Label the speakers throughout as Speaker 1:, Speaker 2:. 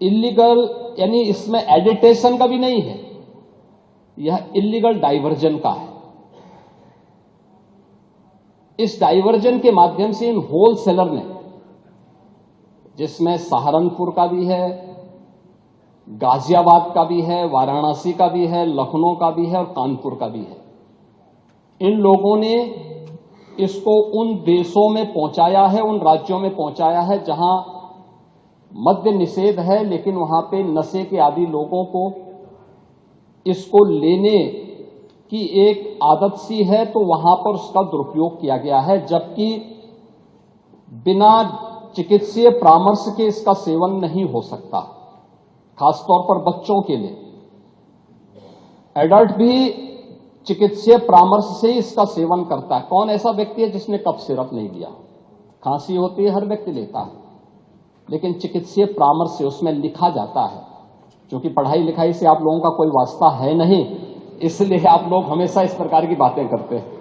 Speaker 1: Illegal यानी इसमें एडिटेशन का भी नहीं है, यह इलीगल डाइवर्जन का है। इस डाइवर्जन के माध्यम से इन होलसेलर ने, जिसमें सहारनपुर का भी है, गाजियाबाद का भी है, वाराणसी का भी है, लखनऊ का भी है और कानपुर का भी है, इन लोगों ने इसको उन देशों में पहुंचाया है, उन राज्यों में पहुंचाया है जहां मद्य निषेध है, लेकिन वहां पे नशे के आदी लोगों को इसको लेने की एक आदत सी है, तो वहां पर उसका दुरुपयोग किया गया है, जबकि बिना चिकित्सीय परामर्श के इसका सेवन नहीं हो सकता, खासतौर पर बच्चों के लिए। एडल्ट भी चिकित्सीय परामर्श से ही इसका सेवन करता है। कौन ऐसा व्यक्ति है जिसने कफ सिरप नहीं लिया? खांसी होती है, हर व्यक्ति लेता है, लेकिन चिकित्सीय परामर्श से उसमें लिखा जाता है। क्योंकि पढ़ाई लिखाई से आप लोगों का कोई वास्ता है नहीं, इसलिए आप लोग हमेशा इस प्रकार की बातें करते हैं।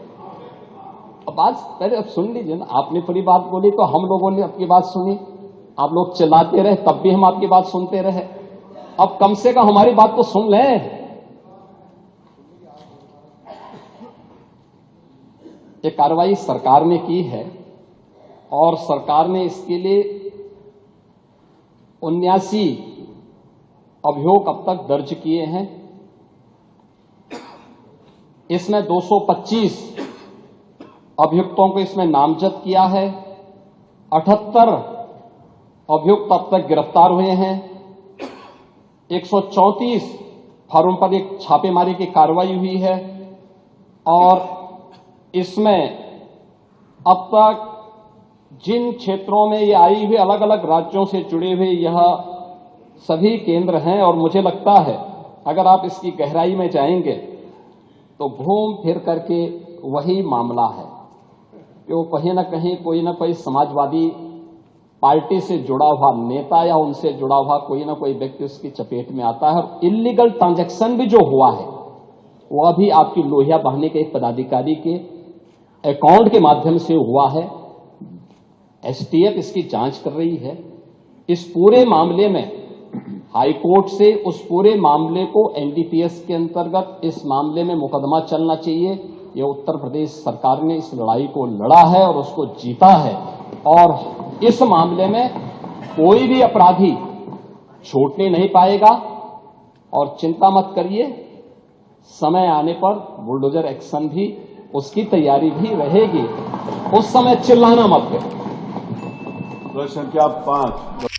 Speaker 1: अब बात पहले अब सुन लीजिए ना, आपने पूरी बात बोली तो हम लोगों ने आपकी बात सुनी, आप लोग चिल्लाते रहे तब भी हम आपकी बात सुनते रहे। अब कम से कम हमारी बात तो सुन लें। ये कार्रवाई सरकार ने की है और सरकार ने इसके लिए 79 अभियोग अब तक दर्ज किए हैं। इसमें 225 अभियुक्तों को इसमें नामजद किया है। 78 अभियुक्त अब तक गिरफ्तार हुए हैं। 134 फर्म पर एक छापेमारी की कार्रवाई हुई है और इसमें अब तक जिन क्षेत्रों में ये आई हुई, अलग अलग राज्यों से जुड़े हुए यह सभी केंद्र हैं और मुझे लगता है अगर आप इसकी गहराई में जाएंगे तो घूम फिर करके वही मामला है कि वो कहीं ना कोई समाजवादी पार्टी से जुड़ा हुआ नेता या उनसे जुड़ा हुआ कोई ना कोई व्यक्ति उसकी चपेट में आता है। और इलीगल ट्रांजैक्शन भी जो हुआ है वह भी आपकी लोहिया बहाने के एक पदाधिकारी के अकाउंट के माध्यम से हुआ है। एसटीएफ इसकी जांच कर रही है। इस पूरे मामले में हाईकोर्ट से उस पूरे मामले को एनडीपीएस के अंतर्गत इस मामले में मुकदमा चलना चाहिए। यह उत्तर प्रदेश सरकार ने इस लड़ाई को लड़ा है और उसको जीता है और इस मामले में कोई भी अपराधी छूटने नहीं पाएगा। और चिंता मत करिए, समय आने पर बुलडोजर एक्शन भी, उसकी तैयारी भी रहेगी। उस समय चिल्लाना मत करिए।
Speaker 2: प्रश्न संख्या 5।